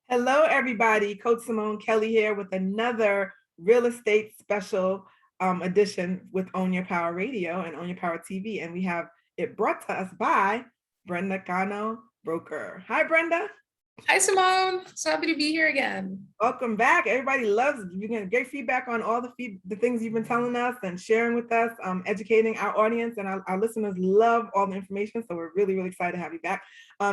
Hello, everybody. Coach Simone Kelly here with another real estate special edition with Own Your Power Radio and Own Your Power TV. And we have it brought to us by Brenda Cano, broker. Hi, Brenda. Hi, Simone. So happy to be here again. Welcome back. Everybody loves you. Get great feedback on all the things you've been telling us and sharing with us, educating our audience, and our listeners love all the information. So we're really, really excited to have you back.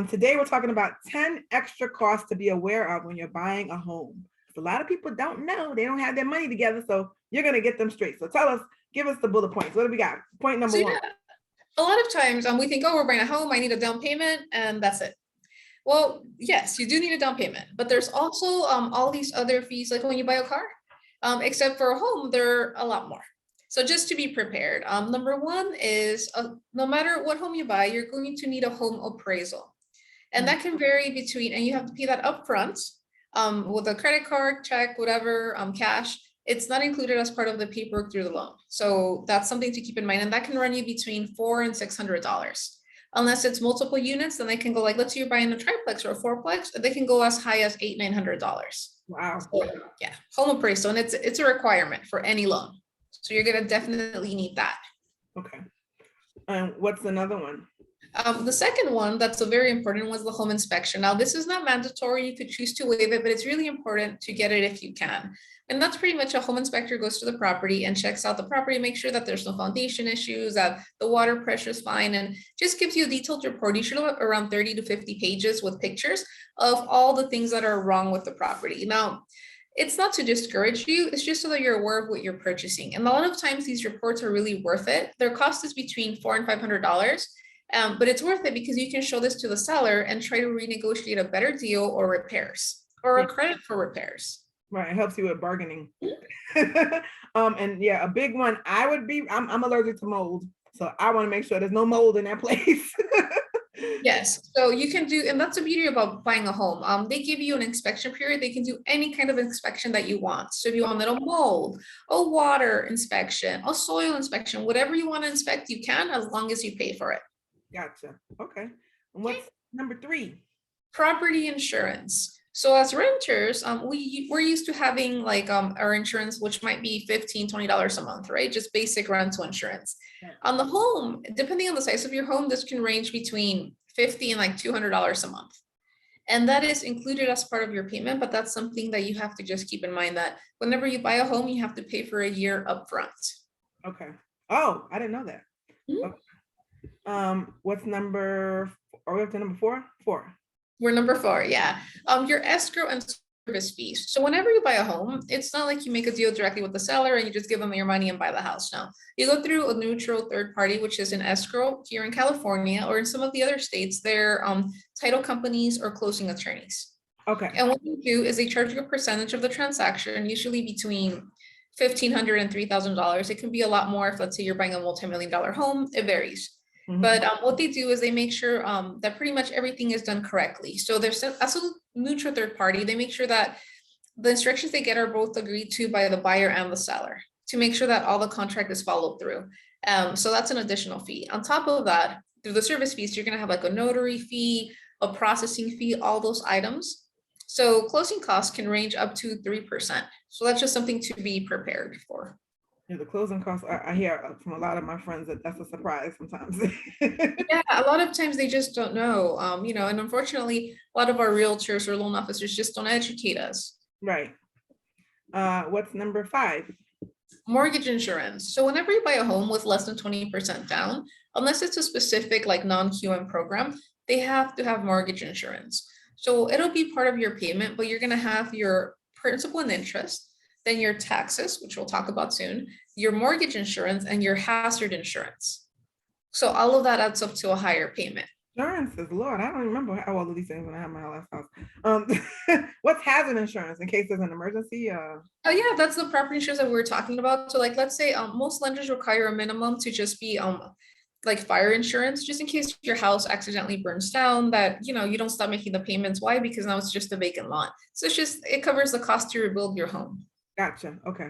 Today we're talking about 10 extra costs to be aware of when you're buying a home. A lot of people don't know, they don't have their money together, so you're going to get them straight. So give us the bullet points. What do we got? Point number one. A lot of times we think, oh, we're buying a home, I need a down payment, and that's it. Well, yes, you do need a down payment, but there's also all these other fees, like when you buy a car, except for a home, there are a lot more. So just to be prepared, number one is no matter what home you buy, you're going to need a home appraisal. And that can vary between, and you have to pay that upfront with a credit card, check, whatever, cash. It's not included as part of the paperwork through the loan. So that's something to keep in mind. And that can run you between $400 and $600. Unless it's multiple units, then they can go, like, let's say you're buying a triplex or a fourplex, they can go as high as $800-900. Wow. So, yeah, home appraisal, and it's a requirement for any loan. So you're gonna definitely need that. Okay. And what's another one? The second one that's a very important was the home inspection. Now, this is not mandatory. You could choose to waive it, but it's really important to get it if you can. And that's pretty much a home inspector goes to the property and checks out the property, make sure that there's no foundation issues, that the water pressure is fine, and just gives you a detailed report, usually around 30 to 50 pages with pictures of all the things that are wrong with the property. Now, it's not to discourage you, it's just so that you're aware of what you're purchasing. And a lot of times these reports are really worth it. Their cost is between $400 and $500. But it's worth it because you can show this to the seller and try to renegotiate a better deal or repairs or a credit for repairs. Right, it helps you with bargaining. And yeah, a big one. I'm allergic to mold, so I want to make sure there's no mold in that place. Yes, so you can do, and that's the beauty about buying a home. They give you an inspection period. They can do any kind of inspection that you want. So if you want a mold, a water inspection, a soil inspection, whatever you want to inspect, you can, as long as you pay for it. Gotcha. Okay. And what's number three? Property insurance. So as renters, we're used to having like our insurance, which might be $15, $20 a month, right? Just basic rental insurance. Yeah. On the home, depending on the size of your home, this can range between $50 and like $200 a month. And that is included as part of your payment, but that's something that you have to just keep in mind, that whenever you buy a home, you have to pay for a year upfront. Okay. Oh, I didn't know that. Mm-hmm. Okay. What's number, are we up to number four? Four. We're number four, yeah. Your escrow and service fees. So whenever you buy a home, it's not like you make a deal directly with the seller and you just give them your money and buy the house. No, you go through a neutral third party, which is an escrow here in California, or in some of the other states, they're title companies or closing attorneys. Okay. And what they do is they charge you a percentage of the transaction, usually between $1,500 and $3,000. It can be a lot more if, let's say, you're buying a multi-million-dollar home. It varies. Mm-hmm. But what they do is they make sure that pretty much everything is done correctly. So there's as a neutral third party, they make sure that the instructions they get are both agreed to by the buyer and the seller to make sure that all the contract is followed through. So that's an additional fee. On top of that, through the service fees, you're going to have like a notary fee, a processing fee, all those items. So closing costs can range up to 3%. So that's just something to be prepared for. Yeah, the closing costs, I hear from a lot of my friends that that's a surprise sometimes. Yeah, a lot of times they just don't know, and unfortunately, a lot of our realtors or loan officers just don't educate us. Right. What's number five? Mortgage insurance. So whenever you buy a home with less than 20% down, unless it's a specific like non-QM program, they have to have mortgage insurance. So it'll be part of your payment, but you're going to have your principal and interest, then your taxes, which we'll talk about soon, your mortgage insurance, and your hazard insurance. So all of that adds up to a higher payment. Insurance is, Lord, I don't remember all of these things when I had my last house. What's hazard insurance in case there's an emergency? Oh yeah, that's the property insurance that we were talking about. So like, let's say most lenders require a minimum to just be like fire insurance, just in case your house accidentally burns down, that, you don't stop making the payments. Why? Because now it's just a vacant lot. So it covers the cost to rebuild your home. Gotcha. Okay.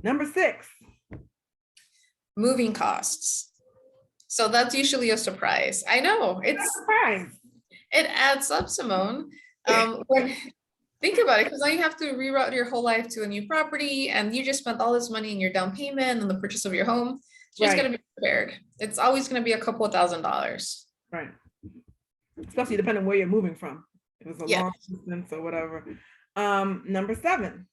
Number six. Moving costs. So that's usually a surprise. I know it's a surprise. It adds up, Simone. Think about it, because now you have to reroute your whole life to a new property, and you just spent all this money in your down payment and the purchase of your home. You're just Right. gonna be prepared. It's always gonna be a couple of $1,000s. Right. Especially depending on where you're moving from. If it's a Yeah. long distance or whatever. Number 7.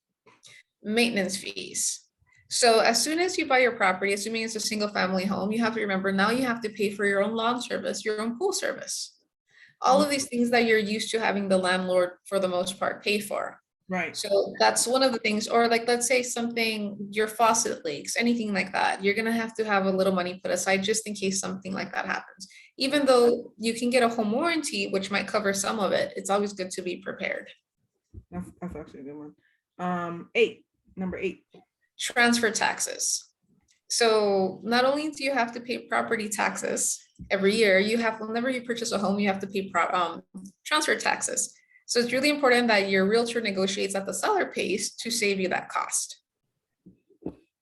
Maintenance fees. So as soon as you buy your property, assuming it's a single family home, you have to remember now you have to pay for your own lawn service, your own pool service. All of these things that you're used to having the landlord for the most part pay for. Right. So that's one of the things, or like, let's say something, your faucet leaks, anything like that, you're gonna have to have a little money put aside just in case something like that happens. Even though you can get a home warranty, which might cover some of it, it's always good to be prepared. That's actually a good one. 8. Number 8. Transfer taxes. So not only do you have to pay property taxes every year, you have, whenever you purchase a home, you have to pay transfer taxes. So it's really important that your realtor negotiates that the seller pays to save you that cost.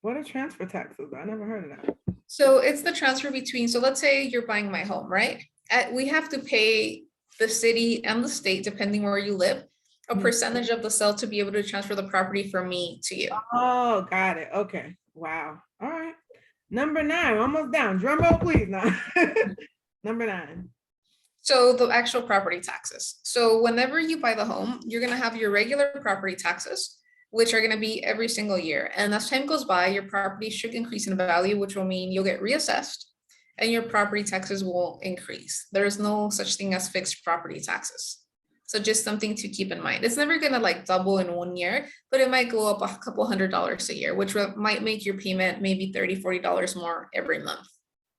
What are transfer taxes? I never heard of that. So it's the transfer between, so let's say you're buying my home, right? We have to pay the city and the state, depending where you live, a percentage of the sale to be able to transfer the property from me to you. Oh, got it. Okay. Wow. All right. Number 9, almost down. Drum roll, please. Now. Number 9. So the actual property taxes. So whenever you buy the home, you're gonna have your regular property taxes, which are gonna be every single year. And as time goes by, your property should increase in value, which will mean you'll get reassessed and your property taxes will increase. There is no such thing as fixed property taxes. So just something to keep in mind. It's never gonna like double in 1 year, but it might go up a couple $100s a year, which might make your payment maybe $30, $40 more every month.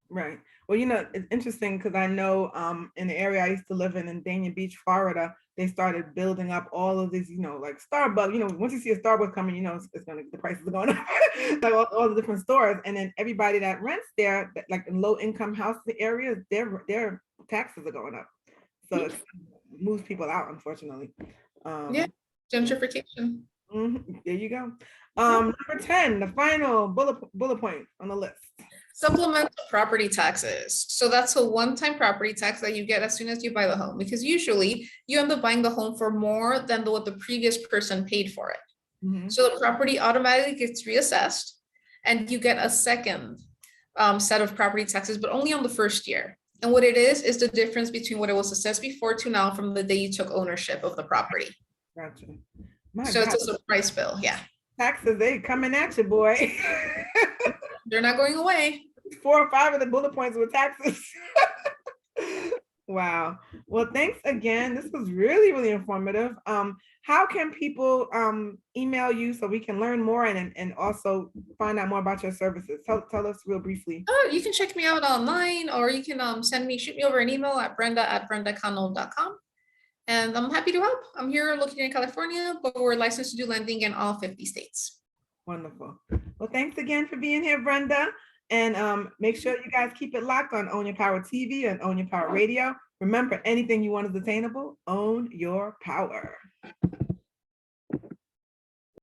Right. Well, it's interesting because I know in the area I used to live in Dania Beach, Florida, they started building up all of these, like Starbucks, once you see a Starbucks coming, the prices are going up, like all the different stores. And then everybody that rents there, like in low income housing areas, their taxes are going up. So it moves people out, unfortunately. Yeah, gentrification. There you go. Number 10, the final bullet point on the list. Supplemental property taxes. So that's a one-time property tax that you get as soon as you buy the home, because usually you end up buying the home for more than what the previous person paid for it. So the property automatically gets reassessed and you get a second set of property taxes, but only on the first year. And what it is the difference between what it was assessed before to now from the day you took ownership of the property. Gotcha. So it's a surprise bill. Yeah. Taxes, they coming at you, boy. They're not going away. 4 or 5 of the bullet points were taxes. Wow. Well, thanks again. This was really, really informative. How can people email you so we can learn more and also find out more about your services? Tell us real briefly. Oh, you can check me out online, or you can shoot me over an email at brenda@brendacano.com. And I'm happy to help. I'm here located in California, but we're licensed to do lending in all 50 states. Wonderful. Well, thanks again for being here, Brenda. And make sure you guys keep it locked on Own Your Power TV and Own Your Power Radio. Remember, anything you want is attainable. Own your power.